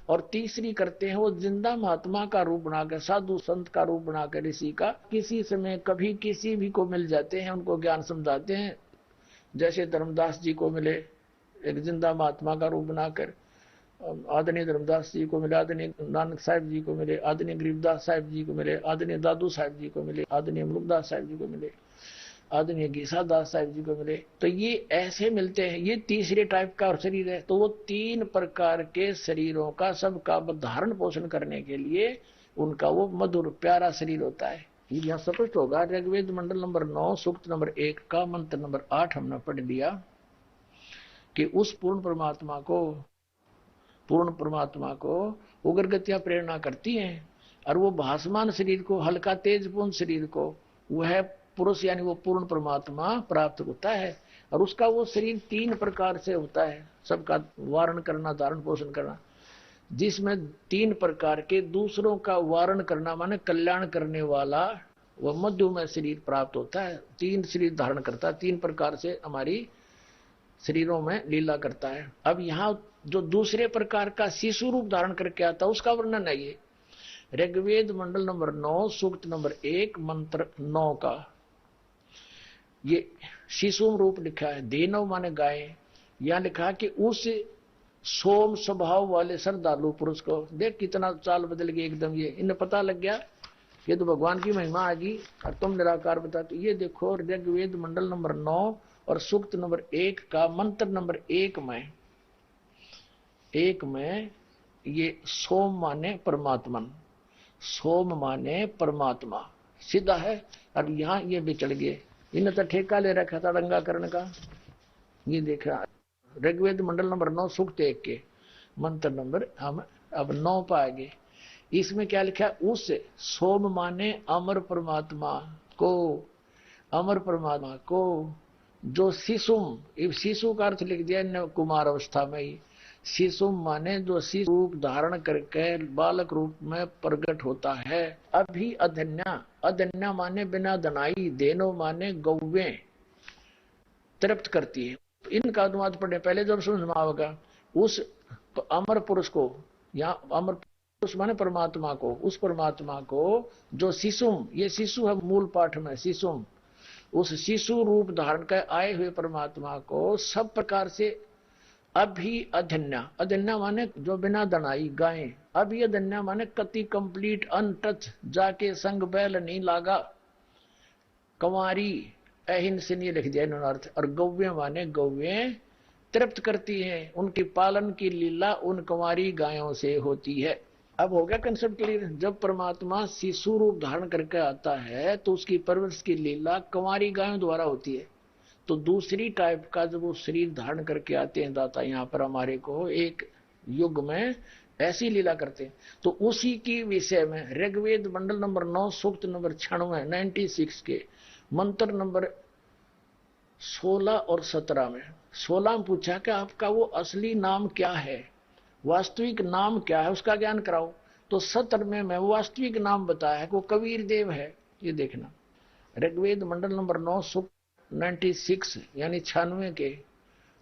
और तीसरी करते हैं वो जिंदा महात्मा का रूप बनाकर, साधु संत का रूप बनाकर, ऋषि का किसी समय कभी किसी भी को मिल जाते हैं, उनको ज्ञान समझाते हैं। जैसे धर्मदास जी को मिले एक जिंदा महात्मा का रूप बनाकर, आदरणीय धर्मदास जी को मिले, आदरणीय नानक साहिब जी को मिले, आदरणीय गरीबदास साहिब जी को मिले, आदरणीय दादू साहिब जी को मिले, आदरणीय मुलुकदास साहिब जी को मिले, आदरणीय गीसादास साहिब जी को मिले। तो ये ऐसे मिलते हैं, ये तीसरे टाइप का शरीर है। तो वो 3 प्रकार के शरीरों का सबका धारण पोषण करने के लिए उनका वो मधुर प्यारा शरीर होता है। ये यहाँ स्पष्ट होगा। ऋग्वेद मंडल नंबर 9 सूक्त नंबर 1 का मंत्र नंबर 8 हमने पढ़ लिया कि उस पूर्ण परमात्मा को उग्र गतियां प्रेरणा करती हैं, और वो भासमान शरीर को, हल्का तेजपूर्ण शरीर को वह पुरुष यानी वो पूर्ण परमात्मा प्राप्त होता है। और उसका वो शरीर 3 प्रकार से होता है, सबका वारण करना, धारण पोषण करना, जिसमें 3 प्रकार के दूसरों का वारण करना माने कल्याण करने वाला वह मध्यम शरीर प्राप्त होता है। 3 शरीर धारण करता है, 3 प्रकार से हमारी शरीरों में लीला करता है। अब यहाँ जो दूसरे प्रकार का शिशु रूप धारण करके आता है उसका वर्णन है ये ऋग्वेद मंडल नंबर 9 सूक्त नंबर 1 मंत्र 9 का। ये शिशु रूप लिखा है, देनव माने गाय। यहां लिखा कि उस सोम स्वभाव वाले श्रद्धालु पुरुष को, देख कितना चाल बदल गई एकदम। ये इन्हें पता लग गया ये तो भगवान की महिमा आ गई और तुम निराकार बताते। ये देखो ऋग्वेद मंडल नंबर 9 और सूक्त नंबर 1 का मंत्र नंबर 1 में ये सोम माने परमात्मन, सोम माने परमात्मा सीधा है। और यहाँ ये बिचड़ गए, इन्हें तो ठेका ले रखा था दंगा करने का। ये देखा ऋग्वेद मंडल नंबर 9 सूक्त 1 के मंत्र नंबर हम अब 9 पाएंगे। इसमें क्या लिखा है, उस सोम माने अमर परमात्मा को, अमर परमात्मा को जो शिशुम, शिशु का अर्थ लिख दिया कुमार अवस्था में ही। शिशुम माने जो शिशु रूप धारण करके बालक रूप में प्रकट होता है। अभी अधन्या, अधन्या माने बिना दनाई, देनो माने गौवें तृप्त करती है। इनका अनुवाद पढ़ने पहले जब समझ में आएगा। उस अमर पुरुष को, यहाँ अमर पुरुष माने परमात्मा को, उस परमात्मा को जो शिशुम, ये शिशु है मूल पाठ में शिशुम, उस शिशु रूप धारण कर आए हुए परमात्मा को सब प्रकार से अभी अधन्या, अधन्या माने जो बिना दनाई गायें, अभी अधन्या माने कति कंप्लीट अनटच, जाके संग बैल नहीं लागा, कंवारी अहिन से नहीं लिख दिया इन्होंने अर्थ। और गौवें माने गौवें तृप्त करती हैं, उनकी पालन की लीला उन कंवारी गायों से होती है। अब हो गया कंसेप्ट क्लियर। जब परमात्मा शिशु रूप धारण करके आता है तो उसकी परवरिश की लीला कंवारी गायों द्वारा होती है। तो दूसरी टाइप का जब वो शरीर धारण करके आते हैं दाता यहाँ पर हमारे को एक युग में ऐसी लीला करते हैं। तो उसी की विषय में ऋग्वेद मंडल नंबर 9 सूक्त नंबर 96 के मंत्र नंबर 16 और 17 में 16 में पूछा कि आपका वो असली नाम क्या है, वास्तविक नाम क्या है, उसका ज्ञान कराओ। तो 17 में मैं वास्तविक नाम बताया है वो कबीर देव है। ये देखना ऋग्वेद मंडल नंबर 9 सूक्त 96 यानी 96 के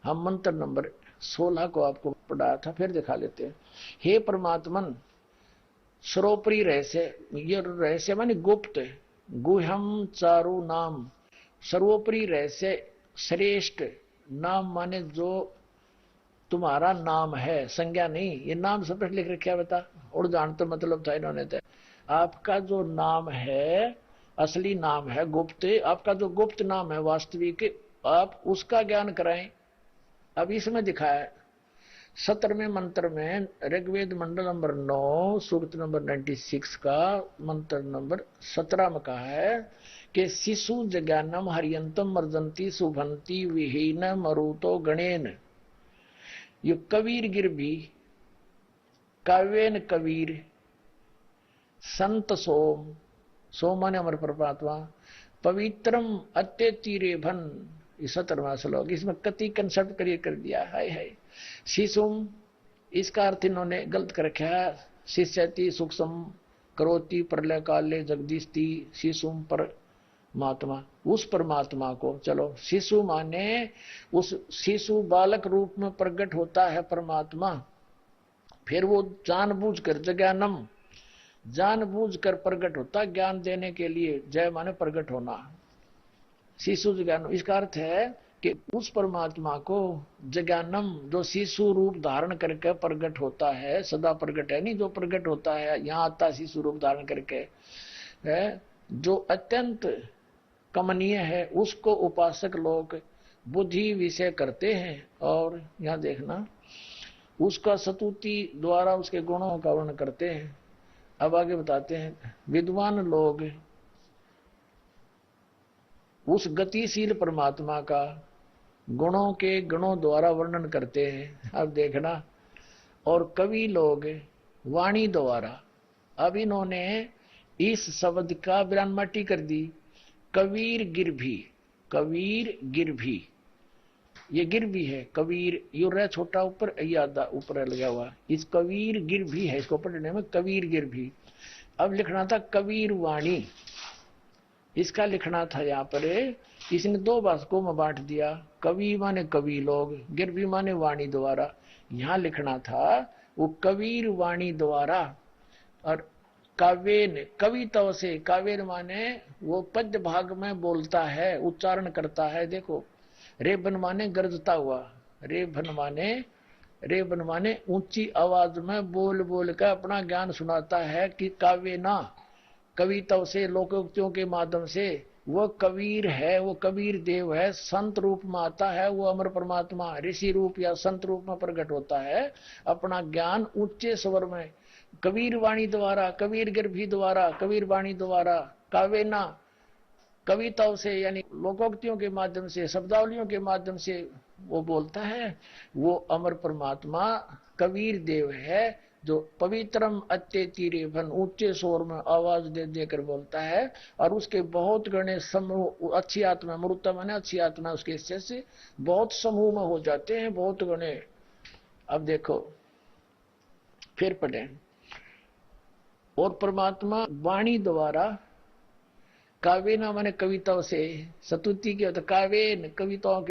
हम मंत्र नंबर 16 को आपको पढ़ाया था, फिर दिखा लेते हैं। हे परमात्मन सर्वोपरि रहस्य, ये रहस्य माने गुप्त, गुह्यम चारु नाम, सर्वोपरि रहस्य श्रेष्ठ नाम माने जो तुम्हारा नाम है, संज्ञा नहीं। ये नाम सब लिख रखा है बता, और जानते मतलब था इन्होंने तो। आपका जो नाम है असली नाम है गुप्त, आपका जो गुप्त नाम है वास्तविक, आप उसका ज्ञान कराएं। अब इसमें दिखाया 17वें मंत्र में ऋग्वेद मंडल नंबर 9 सूक्त नंबर 96 का मंत्र नंबर 17 में कहा है कि शिशु जज्ञानम हरियंतम मर्जंती शुभंती विहीन मरुतो गणेन। ये कबीर गिर भी काव्यन कबीर संत सोम, सोम माने अमर परमात्मा, पवित्रम अत्य तीरे भन। 17वां श्लोक, इसमें कति कंसेप्ट क्लियर कर दिया। हाय हाय शिशुम, इसका अर्थ इन्होंने गलत कर रखा है। शिष्यति सूक्ष्म करोति प्रलय काले जगदीशति शिशुम परमात्मा, उस परमात्मा को। चलो शिशु माने उस शिशु बालक रूप में प्रकट होता है परमात्मा, फिर वो जानबूझकर जज्ञानम, जानबूझकर प्रकट होता ज्ञान देने के लिए। जय माने प्रकट होना, शिशु जज्ञानम। इसका अर्थ है कि उस परमात्मा को जज्ञानम जो शिशु रूप धारण करके प्रकट होता है, सदा प्रकट है नहीं, जो प्रकट होता है यहाँ आता शिशु रूप धारण करके है, जो अत्यंत कमनीय है, उसको उपासक लोग बुद्धि विषय करते हैं। और यहाँ देखना, उसका स्तुति द्वारा उसके गुणों का वर्णन करते हैं। अब आगे बताते हैं, विद्वान लोग उस गतिशील परमात्मा का गुणों के गुणों द्वारा वर्णन करते हैं। अब देखना, और कवि लोग वाणी द्वारा। अब इन्होंने इस शब्द का विरानमाटी कर दी, कबीर गिरभी, कबीर गिरभी, ये गिरभी है, कबीर यू रह छोटा ऊपर यादा ऊपर लगा हुआ, इस कबीर गिरभी है, इसको पढ़ने में कबीर गिरभी। अब लिखना था कबीर वाणी, इसका लिखना था यहाँ पर, इसने दो भाषकों में बांट दिया, कवि माने कवि लोग, गिरभी माने वाणी द्वारा। यहाँ लिखना था वो कबीर वाणी द्वारा। और काव्यन, कविताओं से, काव्यन माने वो पद्य भाग में बोलता है, उच्चारण करता है। देखो, रेबन माने गरजता हुआ, रेबन माने ऊंची आवाज में बोल बोल कर अपना ज्ञान सुनाता है। कि काव्य ना, कविताओं से, लोकोक्तियों के माध्यम से वो कबीर है, वो कबीर देव है, संत रूप में आता है, वो अमर परमात्मा ऋषि रूप या संत रूप में प्रकट होता है, अपना ज्ञान ऊंचे स्वर में कबीर वाणी द्वारा, कबीर गिरभी द्वारा, कबीर वाणी द्वारा, काव्यना, कविताओं से यानी लोकोक्तियों के माध्यम से, शब्दावलियों के माध्यम से वो बोलता है। वो अमर परमात्मा कबीर देव है, जो पवित्रम अत्यतीरे भन, ऊंचे स्वर में आवाज दे देकर बोलता है। और उसके बहुत गणे समूह, अच्छी आत्मा, मृता माने अच्छी आत्मा, उसके हिस्से से बहुत समूह में हो जाते हैं, बहुत गणे। अब देखो फिर पढ़े, और परमात्मा वाणी द्वारा, काव्य ना माने कविताओं से, स्तुति की होता काव्य, कविताओं